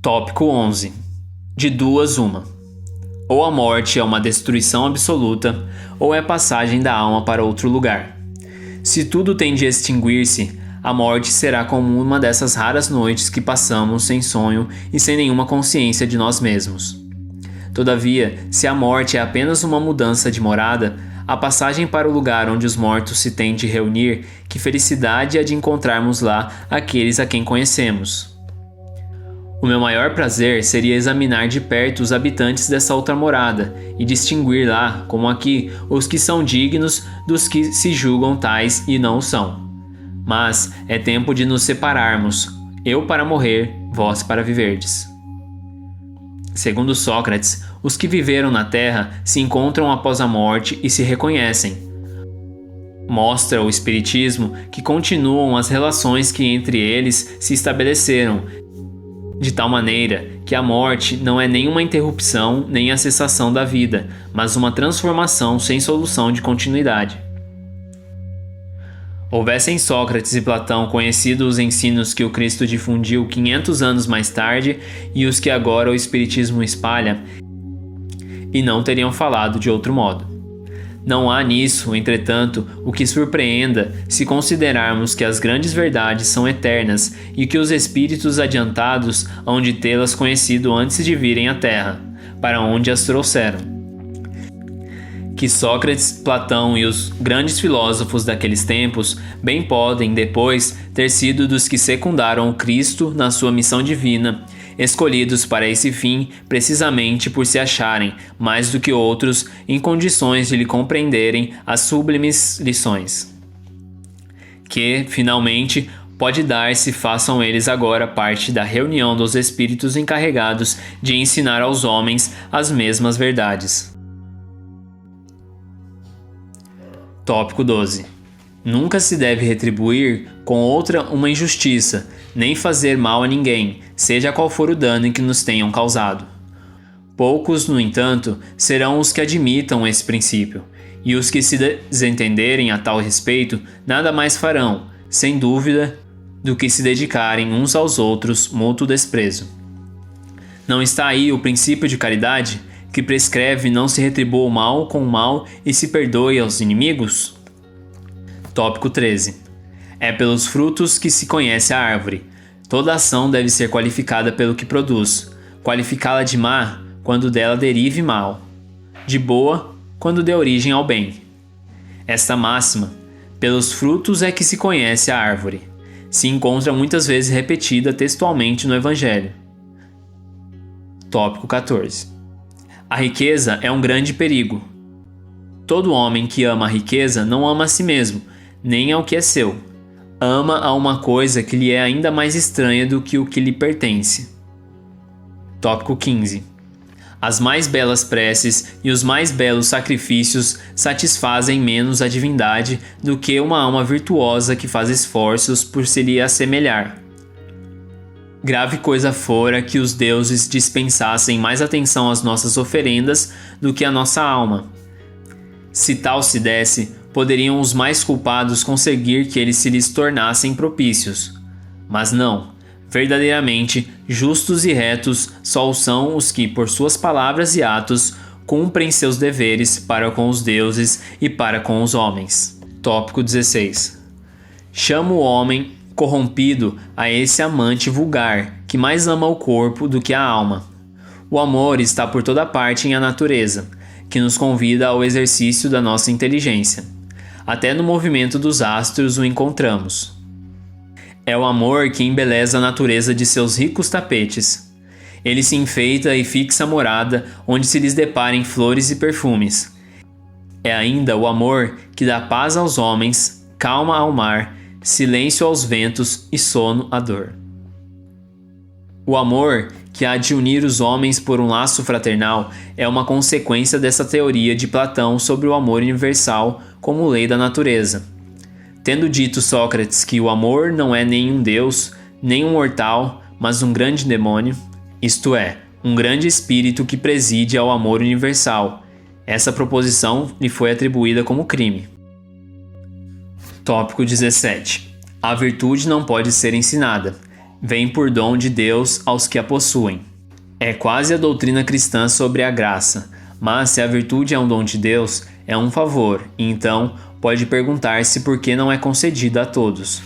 Tópico 11. De duas uma. Ou a morte é uma destruição absoluta, ou é passagem da alma para outro lugar. Se tudo tem de extinguir-se, a morte será como uma dessas raras noites que passamos sem sonho e sem nenhuma consciência de nós mesmos. Todavia, se a morte é apenas uma mudança de morada, a passagem para o lugar onde os mortos se têm de reunir, que felicidade é de encontrarmos lá aqueles a quem conhecemos. O meu maior prazer seria examinar de perto os habitantes dessa outra morada e distinguir lá, como aqui, os que são dignos dos que se julgam tais e não o são. Mas é tempo de nos separarmos, eu para morrer, vós para viverdes. Segundo Sócrates, os que viveram na terra se encontram após a morte e se reconhecem. Mostra o Espiritismo que continuam as relações que entre eles se estabeleceram, de tal maneira que a morte não é nenhuma interrupção nem a cessação da vida, mas uma transformação sem solução de continuidade. Houvessem Sócrates e Platão conhecido os ensinos que o Cristo difundiu 500 anos mais tarde e os que agora o Espiritismo espalha, e não teriam falado de outro modo. Não há nisso, entretanto, o que surpreenda se considerarmos que as grandes verdades são eternas e que os espíritos adiantados hão de tê-las conhecido antes de virem à Terra, para onde as trouxeram. Que Sócrates, Platão e os grandes filósofos daqueles tempos bem podem, depois, ter sido dos que secundaram o Cristo na sua missão divina, escolhidos para esse fim precisamente por se acharem, mais do que outros, em condições de lhe compreenderem as sublimes lições. Que, finalmente, pode dar-se façam eles agora parte da reunião dos espíritos encarregados de ensinar aos homens as mesmas verdades. Tópico 12. Nunca se deve retribuir com outra uma injustiça, nem fazer mal a ninguém, seja qual for o dano que nos tenham causado. Poucos, no entanto, serão os que admitam esse princípio, e os que se desentenderem a tal respeito nada mais farão, sem dúvida, do que se dedicarem uns aos outros mútuo desprezo. Não está aí o princípio de caridade, que prescreve não se retribua o mal com o mal e se perdoe aos inimigos? Tópico 13. É pelos frutos que se conhece a árvore. Toda ação deve ser qualificada pelo que produz. Qualificá-la de má, quando dela derive mal. De boa, quando dê origem ao bem. Esta máxima, pelos frutos é que se conhece a árvore, se encontra muitas vezes repetida textualmente no Evangelho. Tópico 14. A riqueza é um grande perigo. Todo homem que ama a riqueza não ama a si mesmo, nem ao que é seu. Ama a uma coisa que lhe é ainda mais estranha do que o que lhe pertence. Tópico 15. As mais belas preces e os mais belos sacrifícios satisfazem menos a divindade do que uma alma virtuosa que faz esforços por se lhe assemelhar. Grave coisa fora que os deuses dispensassem mais atenção às nossas oferendas do que à nossa alma. Se tal se desse, poderiam os mais culpados conseguir que eles se lhes tornassem propícios. Mas não, verdadeiramente, justos e retos só são os que, por suas palavras e atos, cumprem seus deveres para com os deuses e para com os homens. Tópico 16. Chama o homem corrompido a esse amante vulgar, que mais ama o corpo do que a alma. O amor está por toda parte em a natureza, que nos convida ao exercício da nossa inteligência. Até no movimento dos astros o encontramos. É o amor que embeleza a natureza de seus ricos tapetes. Ele se enfeita e fixa a morada onde se lhes deparem flores e perfumes. É ainda o amor que dá paz aos homens, calma ao mar, silêncio aos ventos e sono à dor. O amor, que há de unir os homens por um laço fraternal, é uma consequência dessa teoria de Platão sobre o amor universal como lei da natureza. Tendo dito Sócrates que o amor não é nem um deus, nem um mortal, mas um grande demônio, isto é, um grande espírito que preside ao amor universal, essa proposição lhe foi atribuída como crime. Tópico 17. A virtude não pode ser ensinada. vem por dom de Deus aos que a possuem. É quase a doutrina cristã sobre a graça, mas se a virtude é um dom de Deus, é um favor, e então pode perguntar-se por que não é concedida a todos.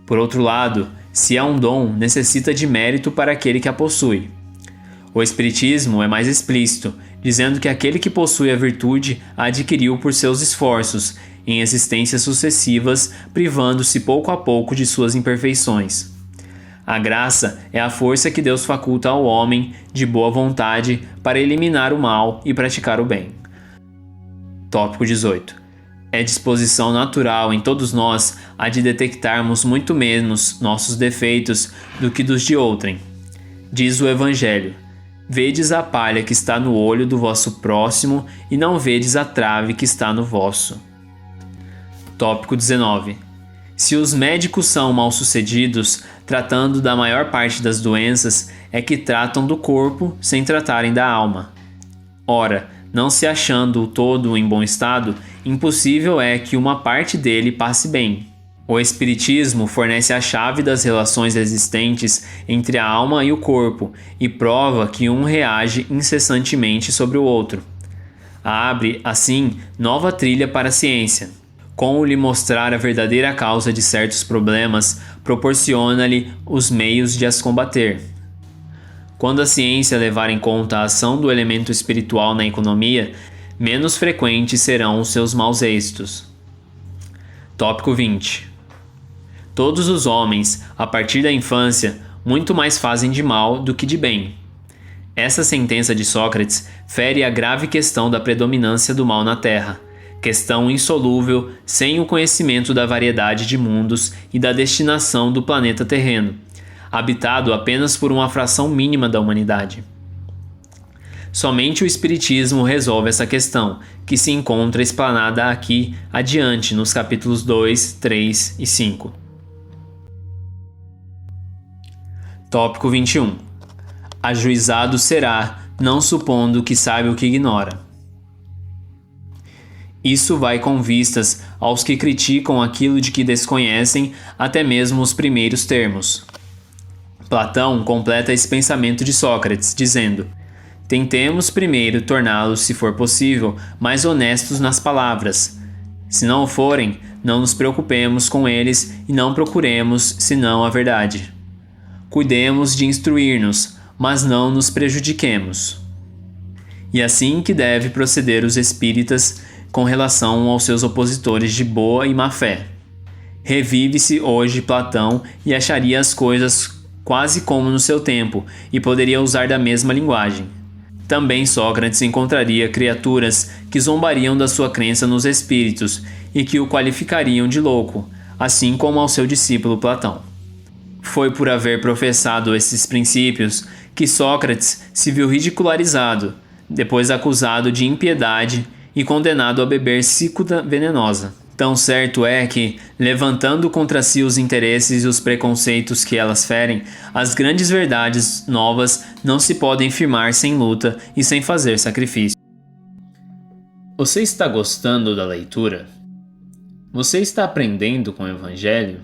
Por outro lado, se é um dom, necessita de mérito para aquele que a possui. O Espiritismo é mais explícito, dizendo que aquele que possui a virtude a adquiriu por seus esforços, em existências sucessivas, privando-se pouco a pouco de suas imperfeições. A graça é a força que Deus faculta ao homem de boa vontade para eliminar o mal e praticar o bem. Tópico 18. É disposição natural em todos nós a de detectarmos muito menos nossos defeitos do que dos de outrem. Diz o Evangelho: vedes a palha que está no olho do vosso próximo e não vedes a trave que está no vosso. Tópico 19. Se os médicos são mal-sucedidos, tratando da maior parte das doenças, é que tratam do corpo sem tratarem da alma. Ora, não se achando o todo em bom estado, impossível é que uma parte dele passe bem. O Espiritismo fornece a chave das relações existentes entre a alma e o corpo e prova que um reage incessantemente sobre o outro. Abre, assim, nova trilha para a ciência. Com lhe mostrar a verdadeira causa de certos problemas, proporciona-lhe os meios de as combater. Quando a ciência levar em conta a ação do elemento espiritual na economia, menos frequentes serão os seus maus êxitos. Tópico 20. Todos os homens, a partir da infância, muito mais fazem de mal do que de bem. Essa sentença de Sócrates fere a grave questão da predominância do mal na Terra, questão insolúvel sem o conhecimento da variedade de mundos e da destinação do planeta terreno, habitado apenas por uma fração mínima da humanidade. Somente o Espiritismo resolve essa questão, que se encontra explanada aqui adiante nos capítulos 2, 3 e 5. Tópico 21. Ajuizado será, não supondo que saiba o que ignora. Isso vai com vistas aos que criticam aquilo de que desconhecem até mesmo os primeiros termos. Platão completa esse pensamento de Sócrates, dizendo: tentemos primeiro torná-los, se for possível, mais honestos nas palavras. Se não o forem, não nos preocupemos com eles e não procuremos senão a verdade. Cuidemos de instruir-nos, mas não nos prejudiquemos. E assim que deve proceder os espíritas com relação aos seus opositores de boa e má fé. Revive-se hoje Platão e acharia as coisas quase como no seu tempo, e poderia usar da mesma linguagem. Também Sócrates encontraria criaturas que zombariam da sua crença nos espíritos e que o qualificariam de louco, assim como ao seu discípulo Platão. Foi por haver professado esses princípios que Sócrates se viu ridicularizado, depois acusado de impiedade e condenado a beber cicuta venenosa. Tão certo é que, levantando contra si os interesses e os preconceitos que elas ferem, as grandes verdades novas não se podem firmar sem luta e sem fazer sacrifício. Você está gostando da leitura? Você está aprendendo com o Evangelho?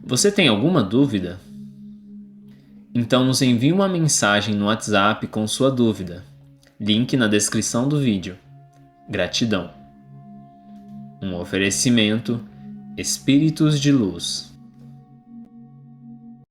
Você tem alguma dúvida? Então nos envie uma mensagem no WhatsApp com sua dúvida. Link na descrição do vídeo. Gratidão. Um oferecimento Espíritos de Luz.